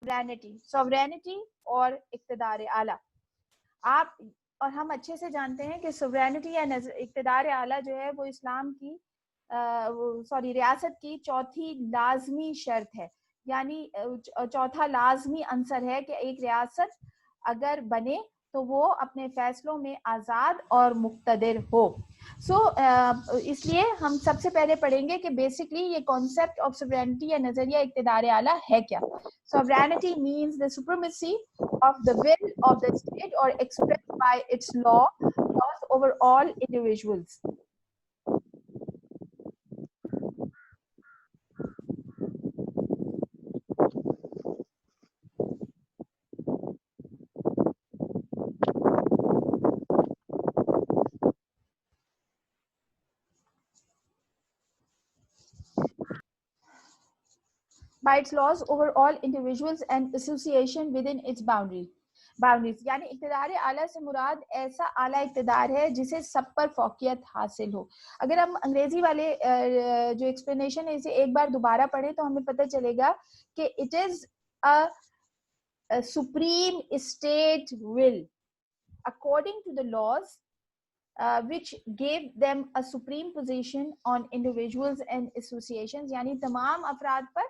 Sovereignty और इक्तदार आला। आप और हम अच्छे से जानते हैं कि सॉवरेनिटी या इक्तदार आला जो है वो इस्लाम की रियासत की चौथी लाजमी शर्त है, यानी चौथा लाजमी अंसर है कि एक रियासत अगर बने तो वो अपने फैसलों में आज़ाद और मुक्तदिर हो। इसलिए हम सबसे पहले पढ़ेंगे कि बेसिकली ये कॉन्सेप्ट ऑफ सॉवरेनिटी या नजरिया इक्तदार आला है क्या। Sovereignty means the supremacy of the will of the state or expressed by its laws over all individuals. By its laws over all individuals and association within its boundaries, यानी इक्तदार आला से मुराद ऐसा आला इक्तदार है जिसे सब पर फौकियत हासिल हो। अगर हम अंग्रेजी वाले जो एक्सप्लेनेशन है इसे एक बार दोबारा पढ़ें तो हमें पता चलेगा कि it is a supreme state will according to the laws which gave them a supreme position on individuals and associations, यानी तमाम अफराद पर,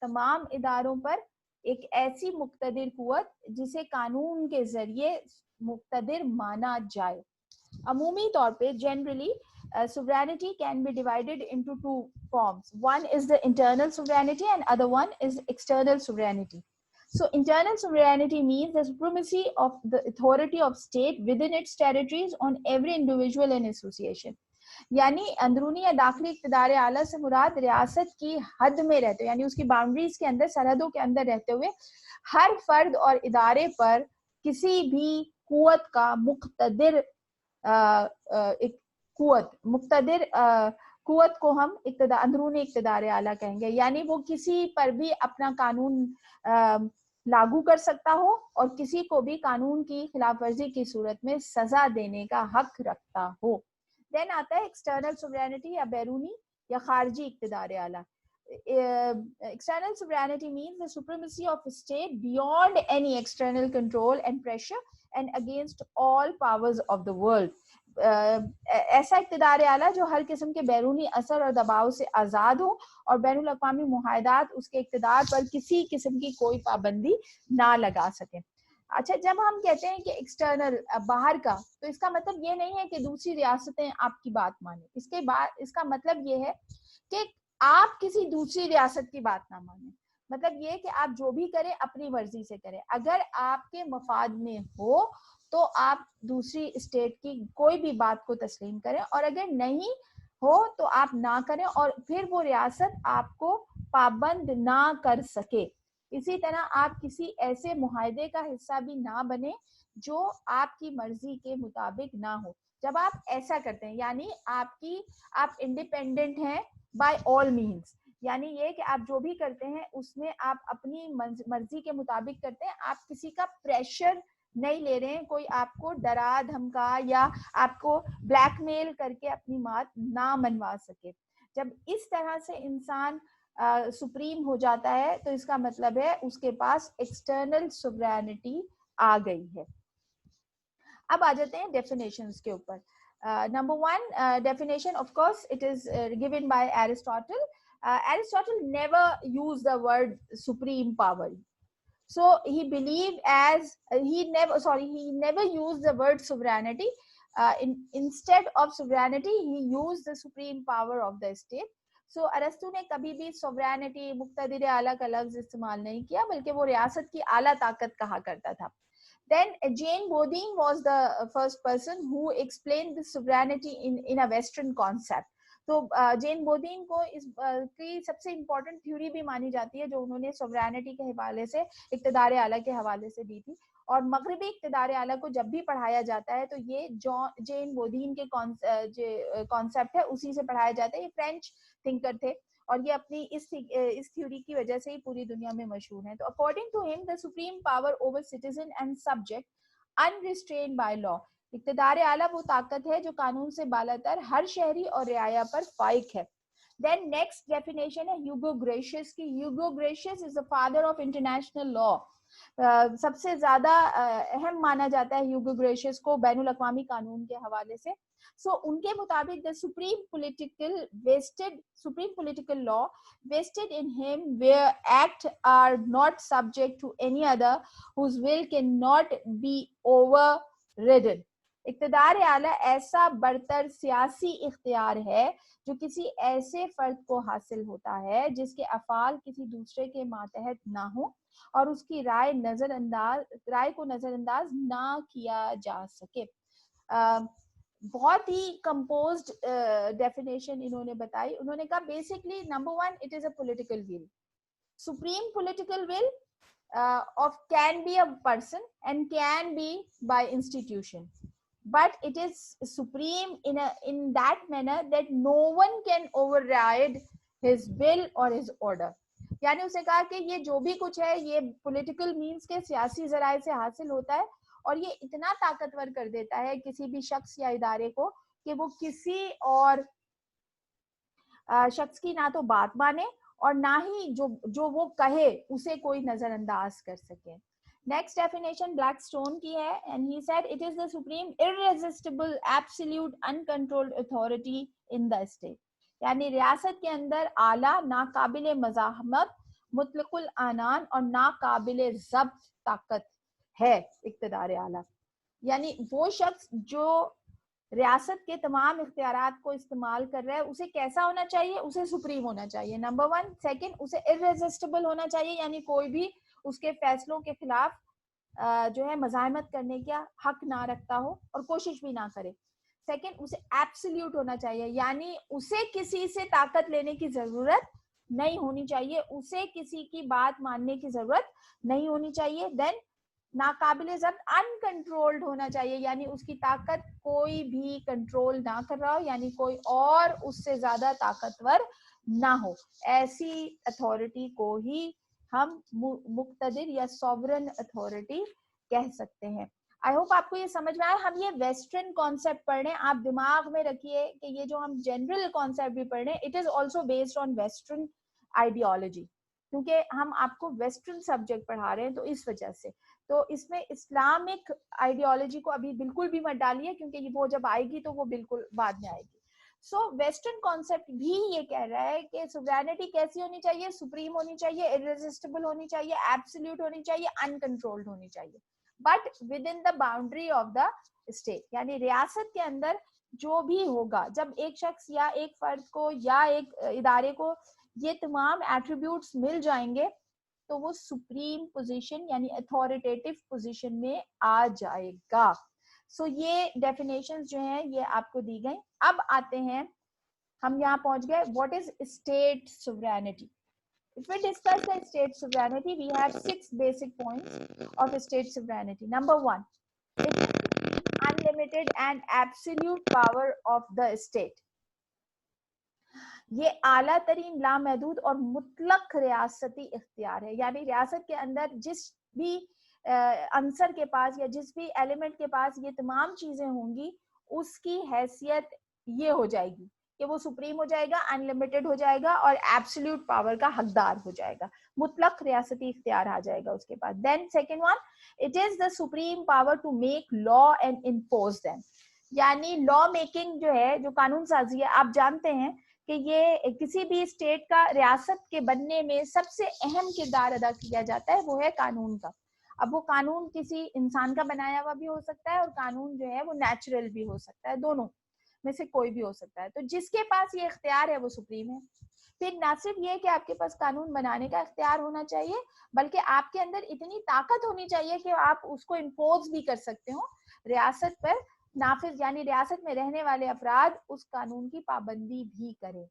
तमाम इदारों पर एक ऐसी मुक्तदिर कुव्वत जिसे कानून के जरिए मुक्तदिर माना जाए। अमूमी तौर पे generally sovereignty can be divided into two forms. One is the internal sovereignty and other one is external sovereignty. So internal sovereignty means the supremacy of the authority of state within its territories on every individual and association. यानी अंदरूनी या दाखिली इक़्तिदार आला से मुराद रियासत की हद में रहते हुए, यानी उसकी बाउंड्रीज के अंदर, सरहदों के अंदर रहते हुए हर फर्द और इदारे पर किसी भी कुव्वत का मुक्तदिर एक मुक्तदिर कुव्वत को हम अंदरूनी इक़्तिदार आला कहेंगे। यानी वो किसी पर भी अपना कानून लागू कर सकता हो और किसी को भी कानून की खिलाफ वर्जी की सूरत में सजा देने का हक रखता हो। देन आता है एक्सटर्नल सोवरेनिटी या बैरूनी या खारजी इक़्तिदार आला। External sovereignty means the supremacy of a state beyond any external control and pressure and against all powers of the world. ऐसा इक़्तिदार आला जो हर किस्म के बैरूनी असर और दबाव से आज़ाद हो और बैनुल अक़वामी मुआहदात उसके इक़्तिदार पर किसी किस्म की कोई पाबंदी ना लगा सके। अच्छा, जब हम कहते हैं कि एक्सटर्नल बाहर का, तो इसका मतलब ये नहीं है कि दूसरी रियासतें आपकी बात माने। इसका मतलब ये है कि आप किसी दूसरी रियासत की बात ना माने। मतलब ये कि आप जो भी करें अपनी मर्जी से करें। अगर आपके मफाद में हो तो आप दूसरी स्टेट की कोई भी बात को तस्लीम करें, और अगर नहीं हो तो आप ना करें और फिर वो रियासत आपको पाबंद ना कर सके। इसी तरह आप किसी ऐसे मुआहदे का हिस्सा भी ना बने जो आपकी मर्जी के मुताबिक ना हो। जब आप ऐसा करते हैं यानी आप इंडिपेंडेंट हैं बाय ऑल मीन्स, यानी ये कि आप जो भी करते हैं उसमें आप अपनी मर्जी के मुताबिक करते हैं। आप किसी का प्रेशर नहीं ले रहे हैं, कोई आपको डरा धमका या आपको ब्लैकमेल करके अपनी बात ना मनवा सके। जब इस तरह से इंसान सुप्रीम हो जाता है तो इसका मतलब है उसके पास एक्सटर्नल सोवरेनिटी आ गई है। अब आ जाते हैं डेफिनेशंस के ऊपर। Number one definition, of course, it is given by Aristotle. Aristotle never used the word supreme power. So he believed he never used the word sovereignty. Instead of sovereignty, he used the supreme power of the state. So अरस्तु ने कभी भी sovereignty, मुक्तदिर आला का लफ्ज इस्तेमाल नहीं किया, बल्कि वो रियासत की आला ताकत कहा करता था। Then Jane Bodine was the first person who explained the sovereignty in a Western concept. तो जेन बोदीन को इस की सबसे इम्पोर्टेंट थ्योरी भी मानी जाती है जो उन्होंने सोवरेनिटी के हवाले से, इक़्तिदार आला के हवाले से दी थी। और मगरबी इक़्तिदार आला को जब भी पढ़ाया जाता है तो ये जेन बोदीन के कॉन्सेप्ट है उसी से पढ़ाया जाता है। ये फ्रेंच थिंकर थे और ये अपनी इस थ्योरी की वजह से ही पूरी दुनिया में मशहूर हैं। तो according to him the supreme power over citizen and subject unrestrained by law. इक़्तिदार आला वो ताकत है जो कानून से बालातर हर शहरी और रियाया पर फाइक है। देन नेक्स्ट डेफिनेशन है ह्यूगो ग्रेशियस की. Hugo Grotius is the father of international law. सबसे ज्यादा अहम माना जाता है ह्यूगो ग्रेशियस को बैनुल अक़वामी कानून के हवाले से. सो उनके मुताबिक the supreme political law vested in him where act are not subject to any other whose will cannot be overridden. इक़्तिदार आला ऐसा बरतर सियासी इख्तियार है जो किसी ऐसे फर्द को हासिल होता है जिसके अफ़ाल किसी दूसरे के मातहत ना हो और उसकी राय को नजरअंदाज ना किया जा सके. बहुत ही कंपोज्ड डेफिनेशन इन्होंने बताई. उन्होंने कहा basically number 1 it is a political will. Supreme political will of can be a person and can be by institution, but it is supreme in that manner that no one can override his will or his order. यानी उसे कहा कि ये जो भी कुछ है ये पॉलिटिकल मींस के सियासी जराए से हासिल होता है और ये इतना ताकतवर कर देता है किसी भी शख्स या इदारे को कि वो किसी और शख्स की ना तो बात माने और ना ही जो वो कहे उसे कोई नजरअंदाज कर सके. नेक्स्ट डेफिनेशन ब्लैकस्टोन की है and he said it is the supreme irresistible absolute uncontrolled authority in the state. यानी रियासत के अंदर आला नाकाबिले मज़ाहमत मुतलकुल आनान और नाकाबिले ज़ब्त ताकत है इक़्तिदार आला. यानी वो शख्स जो रियासत के तमाम इख्तियारात को इस्तेमाल कर रहा है उसे कैसा होना चाहिए, उसे सुप्रीम होना चाहिए नंबर 1. सेकंड, उसे इररेजिस्टिबल होना चाहिए यानी कोई भी उसके फैसलों के खिलाफ जो है मज़ाहमत करने का हक ना रखता हो और कोशिश भी ना करे. सेकंड, उसे एब्सोल्यूट होना चाहिए यानी उसे किसी से ताकत लेने की जरूरत नहीं होनी चाहिए, उसे किसी की बात मानने की जरूरत नहीं होनी चाहिए. देन नाकाबिले जब्त अनकंट्रोल्ड होना चाहिए यानी उसकी ताकत कोई भी कंट्रोल ना कर रहा हो यानी कोई और उससे ज्यादा ताकतवर ना हो. ऐसी अथॉरिटी को ही हम मुक्तदिर या सॉवरन अथॉरिटी कह सकते हैं. आई होप आपको ये समझ में आया. हम ये वेस्टर्न कॉन्सेप्ट पढ़ रहे हैं, आप दिमाग में रखिए कि ये जो हम जनरल कॉन्सेप्ट भी पढ़ रहे हैं it is also based on western ideology, क्योंकि हम आपको वेस्टर्न सब्जेक्ट पढ़ा रहे हैं तो इस वजह से. तो इसमें इस्लामिक आइडियोलॉजी को अभी बिल्कुल भी मत डालिए क्योंकि वो जब आएगी तो वो बिल्कुल बाद में आएगी. सो वेस्टर्न कॉन्सेप्ट भी ये कह रहा है कि सुवरेनिटी कैसी होनी चाहिए, सुप्रीम होनी चाहिए, इररेजिस्टिबल होनी चाहिए, एब्सोल्यूट होनी चाहिए, अनकंट्रोल्ड होनी चाहिए, but with in the boundary of the state. यानी रियासत के अंदर जो भी होगा, जब एक शख्स या एक फर्द को या एक इदारे को ये तमाम एट्रीब्यूट्स मिल जाएंगे तो वो सुप्रीम पोजीशन यानी अथॉरिटेटिव पोजीशन में आ जाएगा. सो ये डेफिनेशंस जो हैं ये आपको दी गई. अब आते हैं, हम यहाँ पहुंच गए, what is state sovereignty. If we discuss the state sovereignty, we have 6 basic points of state sovereignty. Number 1, it is unlimited and absolute power of the state. ये आला तरीन लामहदूद और मुतलक रियासती इख्तियार है यानी रियासत के अंदर जिस भी अंसर के पास या जिस भी एलिमेंट के पास ये तमाम चीजें होंगी उसकी हैसियत ये हो जाएगी कि वो सुप्रीम हो जाएगा, अनलिमिटेड हो जाएगा और एब्सोल्यूट पावर का हकदार हो जाएगा, मुतलक रियासती इख्तियार आ जाएगा उसके पास. Then second one, it is the supreme power to make law and impose them. यानी लॉ मेकिंग जो है, जो कानून साजी है, आप जानते हैं कि ये किसी भी स्टेट का रियासत के बनने में सबसे अहम किरदार अदा किया जाता है, वो है कानून का. अब वो कानून किसी इंसान का बनाया हुआ भी हो सकता है और कानून जो है वो नेचुरल भी हो सकता है, दोनों में से कोई भी हो सकता है. तो जिसके पास ये इख्तियार है वो सुप्रीम है. फिर ना सिर्फ ये कि आपके पास कानून बनाने का इख्तियार होना चाहिए बल्कि आपके अंदर इतनी ताकत होनी चाहिए कि आप उसको इम्पोज भी कर सकते हो रियासत पर. नाफिज यानी रियासत में रहने वाले अफराद उस कानून की पाबंदी भी करें.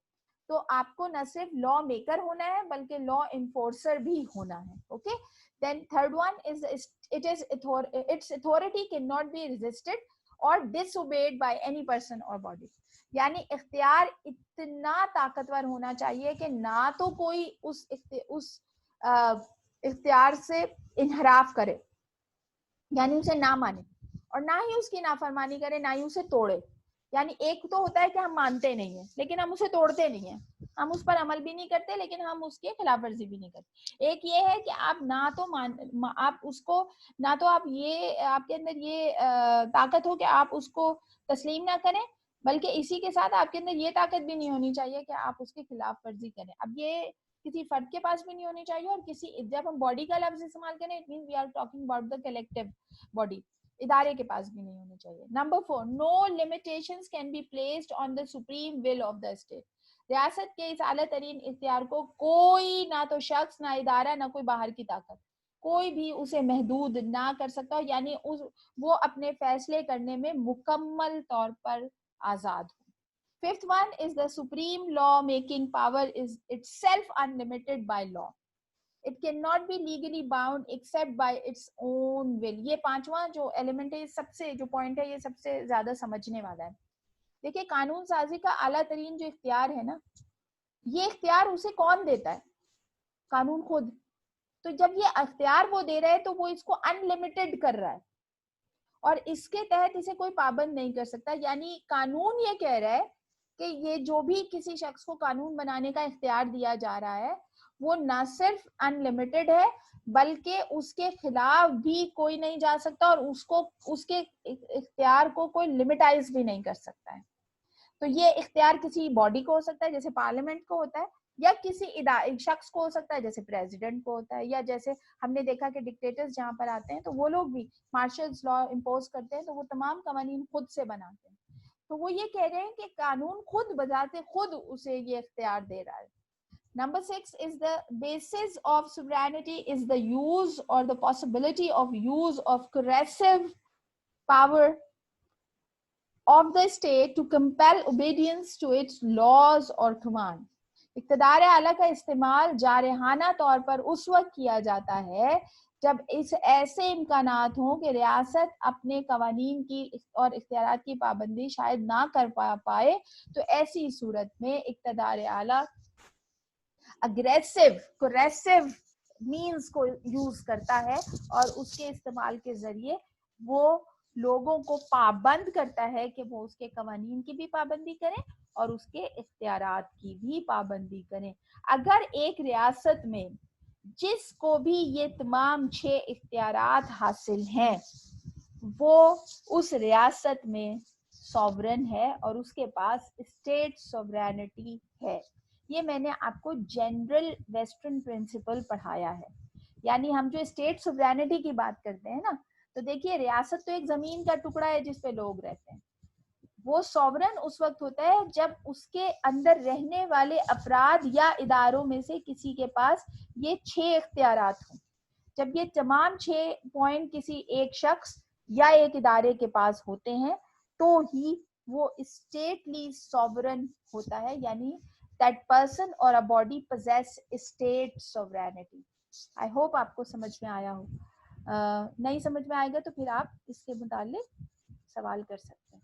तो आपको न सिर्फ लॉ मेकर होना है बल्कि लॉ इन्फोर्सर भी होना है. Okay. Then third one is its authority can not be resisted or disobeyed by any person or body. यानी इख्तियार इतना ताकतवर होना चाहिए कि ना तो कोई उस इख्तियार से इनहराफ करे यानी उसे ना माने और ना ही उसकी नाफरमानी करे, ना ही उसे तोड़े. यानी एक तो होता है कि हम मानते नहीं है लेकिन हम उसे तोड़ते नहीं है, हम उस पर अमल भी नहीं करते लेकिन हम उसके खिलाफ वर्जी भी नहीं करते। एक ये है कि आप ना तो आप उसको, ना तो आप ये आपके अंदर ये ताकत हो कि आप उसको तस्लीम ना करें, बल्कि इसी के साथ आपके अंदर ये ताकत भी नहीं होनी चाहिए कि आप उसके खिलाफ वर्जी करें। अब ये किसी फर्द के पास भी नहीं होनी चाहिए, और किसी, जब हम बॉडी का लफ्ज इस्तेमाल करें it means we are talking about the collective body, इदारे के पास भी नहीं होनी चाहिए। Number 4, no limitations can be placed on the supreme will of the state. रियासत के इस आला तरीन इख्तियार को कोई, ना तो शख्स, ना इदारा, ना कोई बाहर की ताकत, कोई भी उसे महदूद ना कर सकता, यानी वो अपने फैसले करने में मुकम्मल तौर पर आजाद हो। Fifth one is the supreme law making power is itself unlimited by law. It cannot be legally bound except by its own will. ये पांचवा जो एलिमेंट है, सबसे जो पॉइंट है, ये सबसे ज्यादा समझने वाला है। देखिए, कानून साजी का आला तरीन जो इख्तियार है ना, ये इख्तियार उसे कौन देता है? कानून खुद। तो जब ये इख्तियार वो दे रहा है तो वो इसको अनलिमिटेड कर रहा है और इसके तहत इसे कोई पाबंद नहीं कर सकता। यानी कानून ये कह रहा है कि ये जो भी किसी शख्स को कानून बनाने का इख्तियार दिया जा रहा है वो ना सिर्फ अनलिमिटेड है बल्कि उसके खिलाफ भी कोई नहीं जा सकता और उसको, उसके इख्तियार को कोई लिमिटाइज भी नहीं कर सकता है। तो ये इख्तियार किसी बॉडी को हो सकता है जैसे पार्लियामेंट को होता है, या किसी शख्स को हो सकता है जैसे प्रेसिडेंट को होता है, या जैसे हमने देखा कि डिक्टेटर्स जहां पर आते हैं तो वो लोग भी मार्शल्स लॉ इम्पोज करते हैं तो वो तमाम कवानीन खुद से बनाते हैं। तो वो ये कह रहे हैं कि कानून खुद बजाते खुद उसे ये इख्तियार दे रहा है। Number 6 is the basis of sovereignty is the use or the possibility of use of coercive power of the state to compel obedience to its laws or command. इक़्तिदार आला का इस्तेमाल जारहाना तौर पर उस वक्त किया जाता है जब इस ऐसे इम्कानात हों कि रियासत अपने कवानीन की और इख्तियारात की पाबंदी शायद ना कर पाए, तो ऐसी सूरत में इक़्तिदार आला अग्रेसिव कोरेसिव मीन्स को यूज करता है और उसके इस्तेमाल के जरिए वो लोगों को पाबंद करता है कि वो उसके कवानीन की भी पाबंदी करें और उसके इख्तियारात की भी पाबंदी करें। अगर एक रियासत में जिसको भी ये तमाम 6 इख्तियारात हासिल हैं वो उस रियासत में सॉवरन है और उसके पास स्टेट सॉवरेनिटी है। ये मैंने आपको जनरल वेस्टर्न प्रिंसिपल पढ़ाया है। यानी हम जो स्टेट सॉवरेनिटी की बात करते हैं ना, तो देखिए रियासत तो एक जमीन का टुकड़ा है जिस पे लोग रहते हैं। वो सॉवरन उस वक्त होता है जब उसके अंदर रहने वाले अफराद या इदारों में से किसी के पास ये 6 इख्तियारात हों। जब ये तमाम 6 पॉइंट किसी एक शख्स या एक इदारे के पास होते हैं तो ही वो स्टेटली सॉवरन होता है, यानी that person or a body possess state sovereignty. I hope आपको समझ में आया हो। नहीं समझ में आएगा तो फिर आप इसके मुतालिक सवाल कर सकते हैं।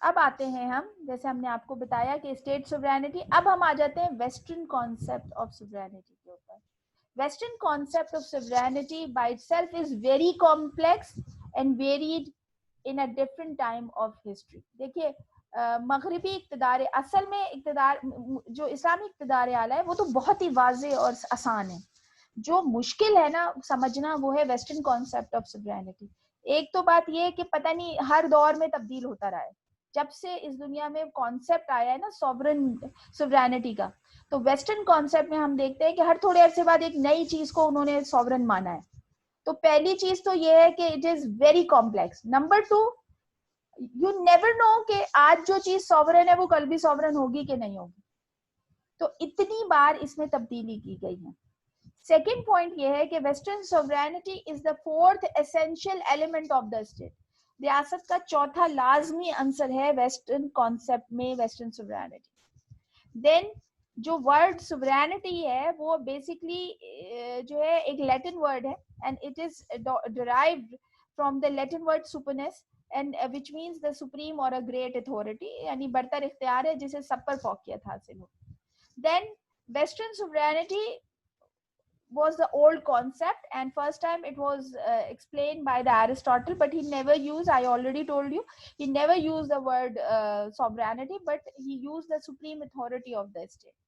अब आते हैं हम, जैसे हमने आपको बताया कि स्टेट सोवरेनिटी, अब हम आ जाते हैं वेस्टर्न कॉन्सेप्ट ऑफ सोवरेनिटी के ऊपर। Western concept of sovereignty by itself is very complex and varied in a different time of history. देखिए मगरबी इक़्तिदार, असल में इक़्तिदार जो इस्लामी इक़्तिदार आला है वो तो बहुत ही वाज़ेह और आसान है। जो मुश्किल है ना समझना वो है वेस्टर्न कॉन्सेप्ट ऑफ सोवरेनिटी। एक तो बात ये है कि पता नहीं हर दौर में तब्दील होता रहा है। जब से इस दुनिया में कॉन्सेप्ट आया है ना सोवरेनिटी का, तो वेस्टर्न कॉन्सेप्ट में हम देखते हैं कि हर थोड़े अरसे बाद एक नई चीज को उन्होंने सॉवरन माना है। तो पहली चीज तो ये है कि it is very complex. Number 2, you never know कि आज जो चीज सॉवरन है वो कल भी सॉवरन होगी कि नहीं होगी। तो इतनी बार इसमें तब्दीली की गई है। सेकेंड पॉइंट ये है कि western sovereignty is the 4th essential element of the state. रियासत का चौथा लाजमी अंसर है वेस्टर्न कॉन्सेप्ट में वेस्टर्न सॉवरेनिटी। देन जो वर्ड सॉवरेनिटी है वो बेसिकली जो है एक लैटिन वर्ड है and it is derived from the Latin word superanus and which means the supreme और अ ग्रेट अथॉरिटी, यानी बरतर इख्तियार है जिसे सब पर फौकियत हासिल हो। Then western sovereignty was the old concept, and first time it was explained by the Aristotle, but he never used, I already told you, he never used the word sovereignty, but he used the supreme authority of the state.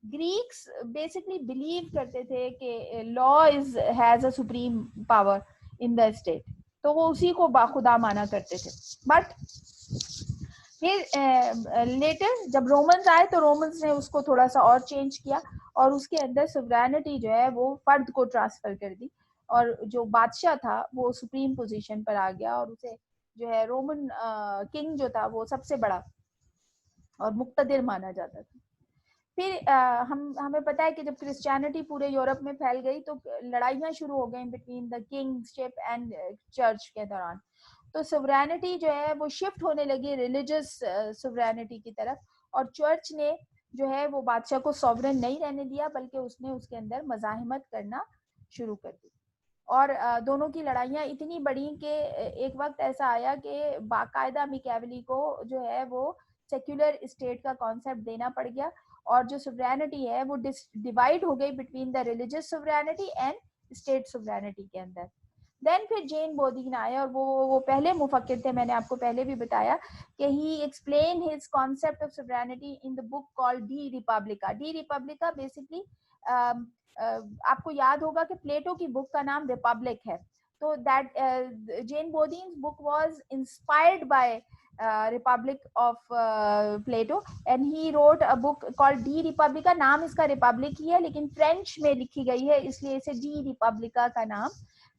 Greeks basically believe करते थे कि law has a supreme power in the state, तो वो उसी को बाखुदा माना करते थे. But फिर लेटर जब रोमन्स आए तो रोमन्स ने उसको थोड़ा सा और चेंज किया और उसके अंदर सोवरेनिटी जो है वो फर्द को ट्रांसफर कर दी, और जो बादशाह था वो सुप्रीम पोजीशन पर आ गया, और उसे जो है रोमन किंग जो था वो सबसे बड़ा और मुक्तदिर माना जाता था. फिर हमें पता है कि जब क्रिश्चियनिटी पूरे यूरोप में फैल गई तो लड़ाइयां शुरू हो गई between the kingship and church के दौरान. तो सोवरेनिटी जो है वो शिफ्ट होने लगी रिलीजियस सोवरेनिटी की तरफ, और चर्च ने जो है वो बादशाह को सॉवरेन नहीं रहने दिया, बल्कि उसने उसके अंदर मज़ाहिमत करना शुरू कर दी. और दोनों की लड़ाइयाँ इतनी बढ़ी कि एक वक्त ऐसा आया कि बाकायदा मिकेवेली को जो है वो सेक्युलर स्टेट का कॉन्सेप्ट देना पड़ गया, और जो सोवरेनिटी है वो डिवाइड हो गई between the religious sovereignty and state sovereignty के अंदर. देन फिर जेन बोदीन आए, और वो पहले मुफक्किर थे, मैंने आपको पहले भी बताया कि he explain his concept of sovereignty in the book called De Republica. De Republica basically आपको याद होगा कि प्लेटो की बुक का नाम रिपब्लिक है, तो that Jean Bodin book was inspired by Republic of Plato, and he wrote a book called De Republica. नाम इसका रिपब्लिक ही है, लेकिन फ्रेंच में लिखी गई है, इसलिए इसे डी रिपब्लिका का नाम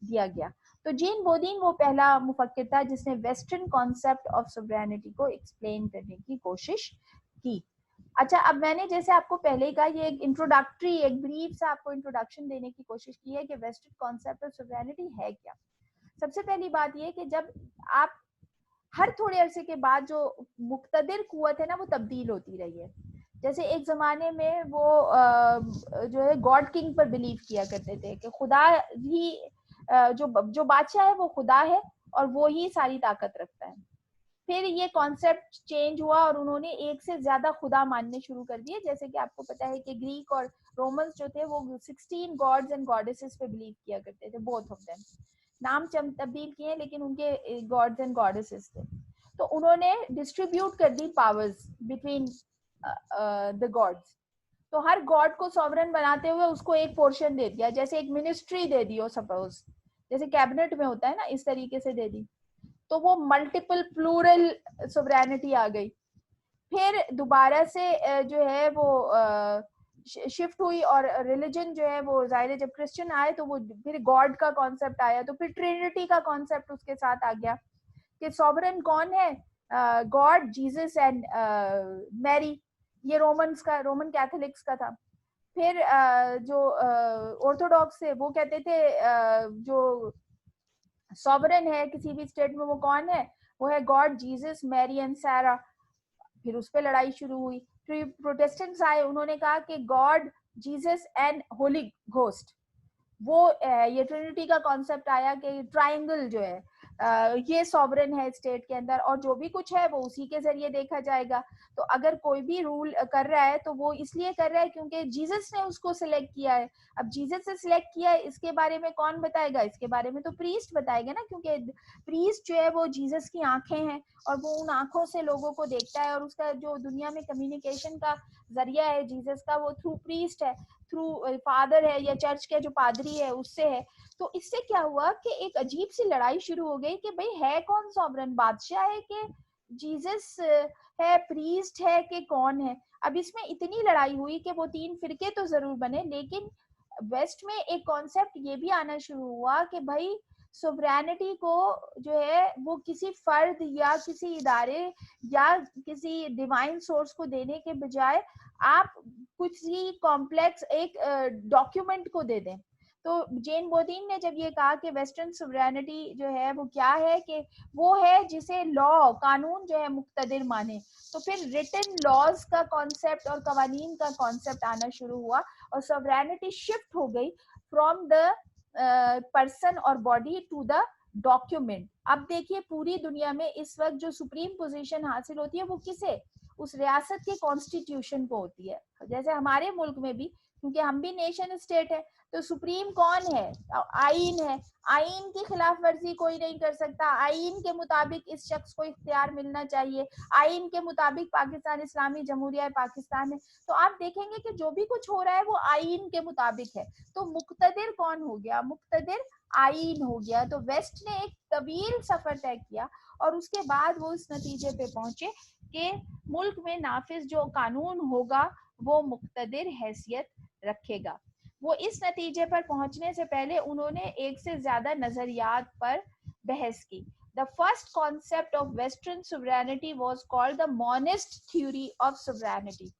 दिया गया. तो जेन बोदीन वो पहला मुफक्किर था जिसने वेस्टर्न कॉन्सेप्ट ऑफ सोवरेनिटी को एक्सप्लेन करने की कोशिश की. अच्छा, अब मैंने जैसे आपको पहले ही कहा, ये एक इंट्रोडक्टरी, एक ब्रीफ सा आपको इंट्रोडक्शन देने की कोशिश की है कि वेस्टर्न कॉन्सेप्ट ऑफ सोवरेनिटी है क्या. सबसे पहली बात ये कि जब आप हर थोड़े अरसे के बाद जो मुक्तदिर कुव्वत है ना वो तब्दील होती रही है. जैसे एक जमाने में वो जो है गॉड किंग पर बिलीव किया करते थे कि खुदा ही जो बादशाह है वो खुदा है और वो ही सारी ताकत रखता है. फिर ये कॉन्सेप्ट चेंज हुआ और उन्होंने एक से ज्यादा खुदा मानने शुरू कर दिए. जैसे कि आपको पता है कि ग्रीक और रोमन्स जो थे वो 16 गॉड्स एंड गॉडेसेस पे बिलीव किया करते थे, बोथ ऑफ देम. नाम तब्दील किए लेकिन उनके गॉड्स एंड गॉडेसेस थे. तो उन्होंने डिस्ट्रीब्यूट कर दी पावर्स बिटवीन द गॉड्स. तो हर गॉड को सॉवरेन बनाते हुए उसको एक पोर्शन दे दिया, जैसे एक मिनिस्ट्री दे दी हो सपोज, जैसे कैबिनेट में होता है ना, इस तरीके से दे दी. तो वो मल्टीपल प्लूरल सोवरेनिटी आ गई. फिर दोबारा से जो है वो शिफ्ट हुई और रिलीजन जो है वो जाहिर है जब क्रिश्चियन आए तो वो फिर गॉड का कॉन्सेप्ट आया, तो फिर ट्रिनिटी का कॉन्सेप्ट उसके साथ आ गया कि सॉवरेन कौन है, गॉड, जीसस एंड मैरी. ये रोमन कैथोलिक्स का था. फिर जो ऑर्थोडॉक्स थे वो कहते थे जो सॉवरेन है किसी भी स्टेट में वो कौन है, वो है गॉड, जीसस, मैरी एंड सारा. फिर उस पर लड़ाई शुरू हुई. फिर प्रोटेस्टेंट्स आए, उन्होंने कहा कि God, Jesus and Holi ghost. वो ये ट्रिनिटी का कॉन्सेप्ट आया कि ट्रायंगल जो है ये सॉवरेन है स्टेट के अंदर, और जो भी कुछ है वो उसी के जरिए देखा जाएगा. तो अगर कोई भी रूल कर रहा है तो वो इसलिए कर रहा है क्योंकि जीसस ने उसको सिलेक्ट किया है. अब जीसस से सिलेक्ट किया है, इसके बारे में कौन बताएगा, इसके बारे में तो प्रीस्ट बताएगा ना, क्योंकि प्रीस्ट जो है वो जीसस की आंखें हैं और वो उन आंखों से लोगों को देखता है, और उसका जो दुनिया में कम्युनिकेशन का जरिया है जीसस का वो थ्रू प्रीस्ट है, थ्रू फादर है या चर्च के जो पादरी है उससे है. तो इससे क्या हुआ कि एक अजीब सी लड़ाई शुरू हो गई कि भाई है कौन सॉवरेन, बादशाह है कि जीसस है, प्रीस्ट है कि कौन है. अब इसमें इतनी लड़ाई हुई कि वो 3 फिरके तो जरूर बने, लेकिन वेस्ट में एक कॉन्सेप्ट ये भी आना शुरू हुआ कि भाई सोवरेनिटी को जो है वो किसी फर्द या किसी इदारे या किसी डिवाइन सोर्स को देने के बजाय आप कुछ ही कॉम्प्लेक्स एक डॉक्यूमेंट को दे दें. तो जेन बोदीन ने जब ये कहा कि वेस्टर्न सोवरेनिटी जो है वो क्या है, कि वो है जिसे लॉ, कानून जो है मुक्तदिर माने. तो फिर रिटन लॉज का कॉन्सेप्ट और कवानीन का कॉन्सेप्ट आना शुरू हुआ और सोवरेनिटी शिफ्ट हो गई from the person or body to the document. अब देखिए पूरी दुनिया में इस वक्त जो सुप्रीम पोजीशन हासिल होती है वो किसे, उस रियासत के कॉन्स्टिट्यूशन को होती है. जैसे हमारे मुल्क में भी क्योंकि हम भी नेशन स्टेट है। तो सुप्रीम कौन है? आईन है। आईन की खिलाफ वर्जी कोई नहीं कर सकता। आईन के मुताबिक इस शख्स को इख्तियार मिलना चाहिए। आईन के मुताबिक पाकिस्तान इस्लामी जमहूरिया पाकिस्तान है। तो आप देखेंगे कि जो भी कुछ हो रहा है वो आईन के मुताबिक है। तो मुक्तदिर कौन हो गया? मुक्तदिर आईन हो गया। तो वेस्ट ने एक तवील सफर तय किया और उसके बाद वो इस नतीजे पे पहुंचे कि मुल्क में नाफिज जो कानून होगा वो मुक्तदिर हैसियत रखेगा। वो इस नतीजे पर पहुंचने से पहले उन्होंने एक से ज्यादा नजरियात पर बहस की। The first concept of Western sovereignty was called the monist theory of sovereignty.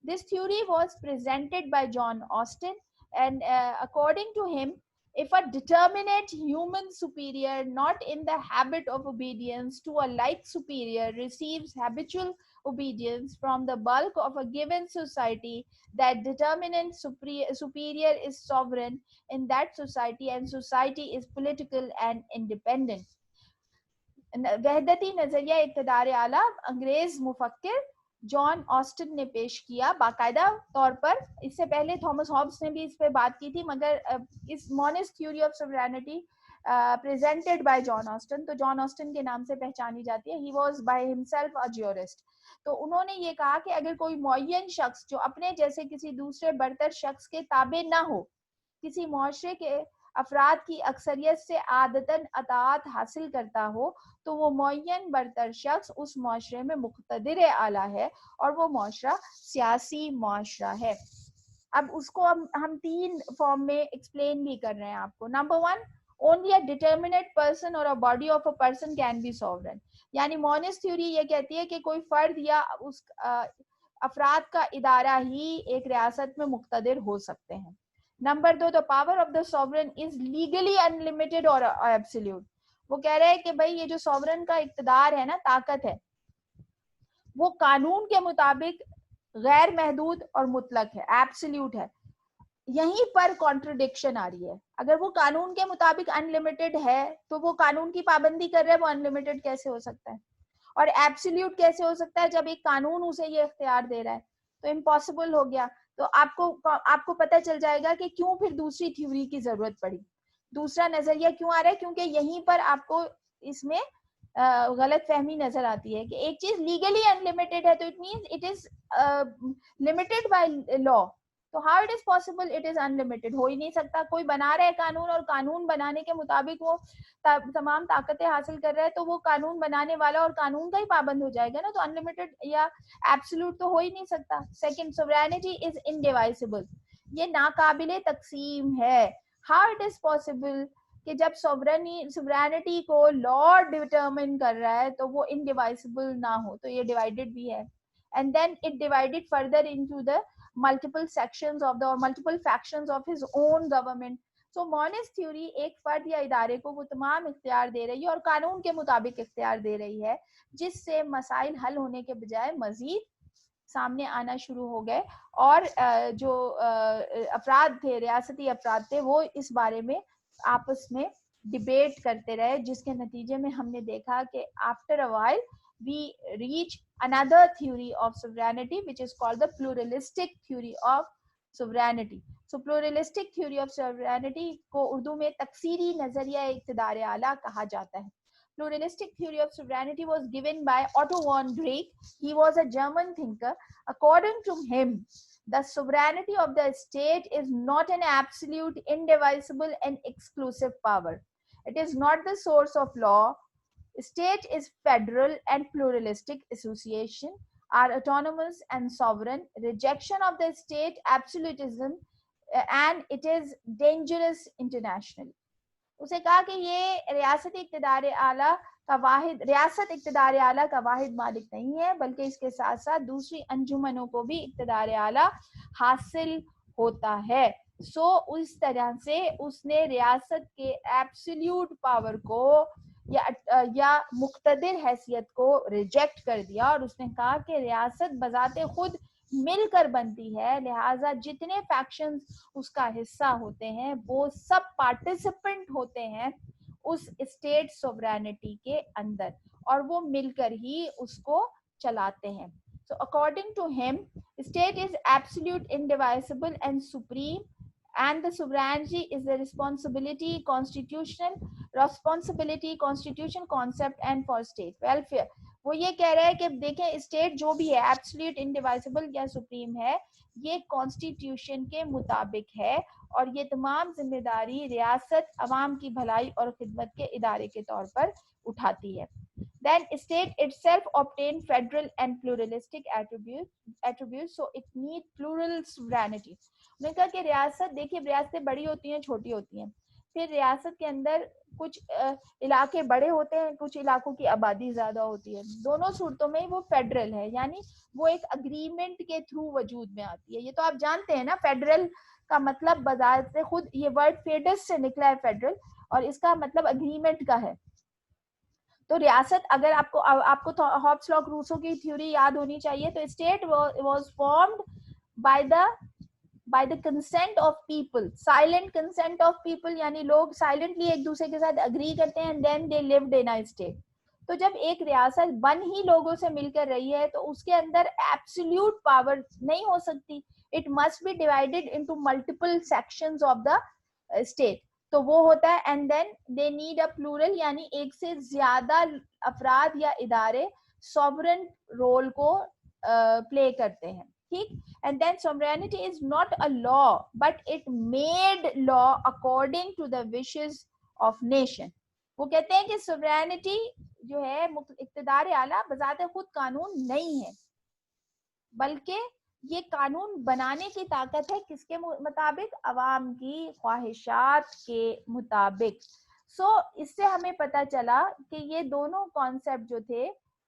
This theory was presented by John Austin, and according to him, if a determinate human superior not in the habit of obedience to a like superior receives habitual obedience from the bulk of a given society, that determinate superior is sovereign in that society and society is political and independent. वहदती नजरिया इक़्तिदार आला अंग्रेज मुफक्किर John Austin ने पेश किया बाकायदा तौर पर। इससे पहले थॉमस हॉब्स ने भी इस पे बात की थी, मगर इस monist theory of sovereignty presented by John Austin, तो जॉन ऑस्टिन के नाम से पहचानी जाती है। He was by himself a jurist. तो उन्होंने ये कहा कि अगर कोई मुअय्यन शख्स जो अपने जैसे किसी दूसरे बरतर शख्स के ताबे ना हो, किसी मुआशरे के अफराद की अक्सरियत से आदतन अताअत हासिल करता हो, तो वो मुअय्यन बरतर शख्स उस मुआशरे में मुक़्तदिर आला है और वो मुआशरा सियासी मुआशरा है। अब उसको हम 3 फॉर्म में एक्सप्लेन भी कर रहे हैं आपको। Number 1, only a determinate person और a body of a person can be sovereign. यानी मॉनिस्ट थ्योरी ये कहती है कि कोई फर्द या उस अफराद का इदारा ही एक रियासत में मुक़्तदिर हो सकते हैं। Number 2, the power of the sovereign is legally unlimited और एब्सोल्यूट। वो कह रहे हैं कि भाई ये जो सॉवरेन का इक़्तिदार है ना, ताकत है, वो कानून के मुताबिक गैर महदूद और मुतलक है, एब्सोल्यूट है। यहीं पर कॉन्ट्रडिक्शन आ रही है। अगर वो कानून के मुताबिक अनलिमिटेड है तो वो कानून की पाबंदी कर रहा है, वो अनलिमिटेड कैसे हो सकता है? और एब्सोल्यूट कैसे हो सकता है जब एक कानून उसे ये इख्तियार दे रहा है? तो इम्पॉसिबल हो गया। तो आपको पता चल जाएगा कि क्यों फिर दूसरी थ्योरी की जरूरत पड़ी, दूसरा नजरिया क्यों आ रहा है। क्योंकि यहीं पर आपको इसमें गलत फहमी नजर आती है कि एक चीज लीगली अनलिमिटेड है तो it means it is limited by law. तो how it is possible it is unlimited? हो ही नहीं सकता। कोई बना रहा है कानून और कानून बनाने के मुताबिक वो तमाम ताकतें हासिल कर रहा है, तो वो कानून बनाने वाला और कानून का ही पाबंद हो जाएगा ना। तो अनलिमिटेड या एब्सोल्यूट तो हो ही नहीं सकता। सेकंड, सोवरेनिटी इज इनडिवाइसिबल, ये नाकाबिले तकसीम है। हाउ इट इज पॉसिबल कि जब सोवरेनिटी को लॉ डिटरमिन कर रहा है तो वो इनडिवाइसिबल ना हो, तो ये डिवाइडेड भी है। And then it divided further into the multiple sections of the or multiple factions of his own government. So monist theory एक फर्द या इदारे को वो तमाम इख्तियार दे रही है और कानून के मुताबिक इख्तियार दे रही है, जिससे मसाइल हल होने के बजाय मजीद सामने आना शुरू हो गए। और जो अफराद थे, रियासती अफराद थे, वो इस बारे में आपस में डिबेट करते रहे, जिसके नतीजे में हमने देखा कि after a while we reach another theory of sovereignty which is called the pluralistic theory of sovereignty. So pluralistic theory of sovereignty को उर्दू में तकसीरी नजरिया इक़्तिदार आला कहा जाता है। Pluralistic theory of sovereignty was given by Otto von Drake. He was a German thinker. According to him, the sovereignty of the state is not an absolute, indivisible and exclusive power. It is not the source of law. State is federal and pluralistic association are autonomous and sovereign. Rejection of the state absolutism and it is dangerous internationally. उसे कहा कि ये रियासत इक़्तिदार आला का वाहिद मालिक नहीं है, बल्कि इसके साथ साथ दूसरी अंजुमनों को भी इक़्तिदार आला हासिल होता है। उस तरह से उसने रियासत के एब्सोल्यूट पावर को या मुक़्तदिर हैसियत को रिजेक्ट कर दिया और उसने कहा कि रियासत बजाते खुद मिलकर बनती है, लिहाजा जितने फैक्शंस उसका हिस्सा होते हैं वो सब पार्टिसिपेंट होते हैं उस स्टेट सोवरेनिटी के अंदर और वो मिलकर ही उसको चलाते हैं। So according to him, state is absolute, indivisible and supreme, and the sovereignty is the responsibility, constitutional responsibility, constitution concept and for state welfare. वो ये कह रहा है कि देखें स्टेट जो भी है एब्सोल्यूट, इंडिवाइजिबल या सुप्रीम है, ये कॉन्स्टिट्यूशन के मुताबिक है और ये तमाम जिम्मेदारी रियासत अवाम की भलाई और खिदमत के इदारे के तौर पर उठाती है. Then state itself obtain federal and pluralistic attributes, so it need plural sovereignty. उन्होंने कहा कि रियासत, देखिए रियासतें बड़ी होती हैं, छोटी होती हैं, फिर रियासत के अंदर कुछ इलाके बड़े होते हैं, कुछ इलाकों की आबादी ज्यादा होती है. दोनों सूरतों में वो फेडरल है, यानी वो एक अग्रीमेंट के थ्रू वजूद में आती है. ये तो आप जानते हैं ना, फेडरल का मतलब बाजार से खुद, ये वर्ड फेडस से निकला है फेडरल, और इसका मतलब अग्रीमेंट का है. तो रियासत, अगर आपको हॉब्स लॉ रूसो की थ्योरी याद होनी चाहिए, तो state was formed by the consent of people, silent consent of people, यानी लोग साइलेंटली एक दूसरे के साथ अग्री करते हैं, and then they lived in a state. तो जब एक रियासत बन ही लोगों से मिलकर रही है, तो उसके अंदर एब्सोल्यूट पावर नहीं हो सकती. It must be divided into multiple sections of the state. तो वो होता है, and then they need a plural, यानी एक से ज्यादा अफराद या इदारे सॉवरेन रोल को प्ले करते हैं. ठीक. And then sovereignty is not a law, but it made law according to the wishes of nation. वो कहते हैं कि सोवरेनिटी जो है, इक्तिदार आला बजाते खुद कानून नहीं है, बल्कि ये कानून बनाने की ताकत है किसके मुताबिक? अवाम की ख्वाहिशात के मुताबिक. इससे हमें पता चला कि ये दोनों कॉन्सेप्ट जो थे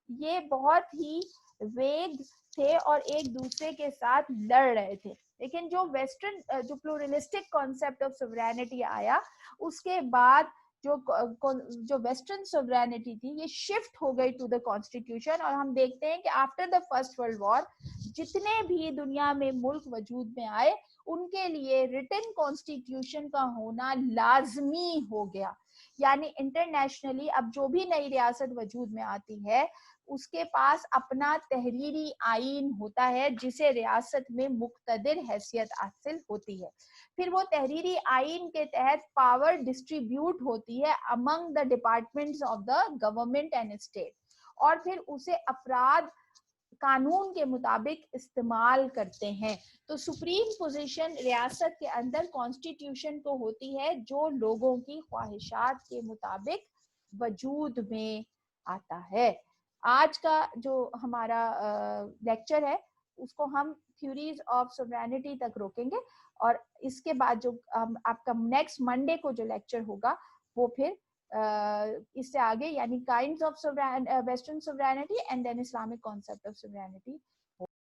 ये बहुत ही वेग थे और एक दूसरे के साथ लड़ रहे थे. लेकिन जो वेस्टर्न, जो प्लूरलिस्टिक कॉन्सेप्ट ऑफ सोवरेनिटी आया, उसके बाद जो वेस्टर्न सोवरेनिटी थी, ये शिफ्ट हो गई टू द कॉन्स्टिट्यूशन. और हम देखते हैं कि after the first world war जितने भी दुनिया में मुल्क वजूद में आए, उनके लिए रिटन कॉन्स्टिट्यूशन का होना लाजमी हो गया. यानी इंटरनेशनली अब जो भी नई रियासत वजूद में आती है, उसके पास अपना तहरीरी आईन होता है, जिसे रियासत में मुक्तदिर हैसियत हासिल होती है. फिर वो तहरीरी आईन के तहत पावर डिस्ट्रीब्यूट होती है among the departments of the government and state, और फिर उसे अफराद कानून के मुताबिक इस्तेमाल करते हैं. तो सुप्रीम पोजीशन रियासत के अंदर कॉन्स्टिट्यूशन को होती है, जो लोगों की ख्वाहिशात के मुताबिक वजूद में आता है. आज का जो हमारा लेक्चर है, उसको हम थ्योरीज ऑफ सोवरेनिटी तक रोकेंगे, और इसके बाद जो आपका नेक्स्ट मंडे को जो लेक्चर होगा, वो फिर इससे आगे, यानी kinds of western sovereignty and then Islamic concept of sovereignty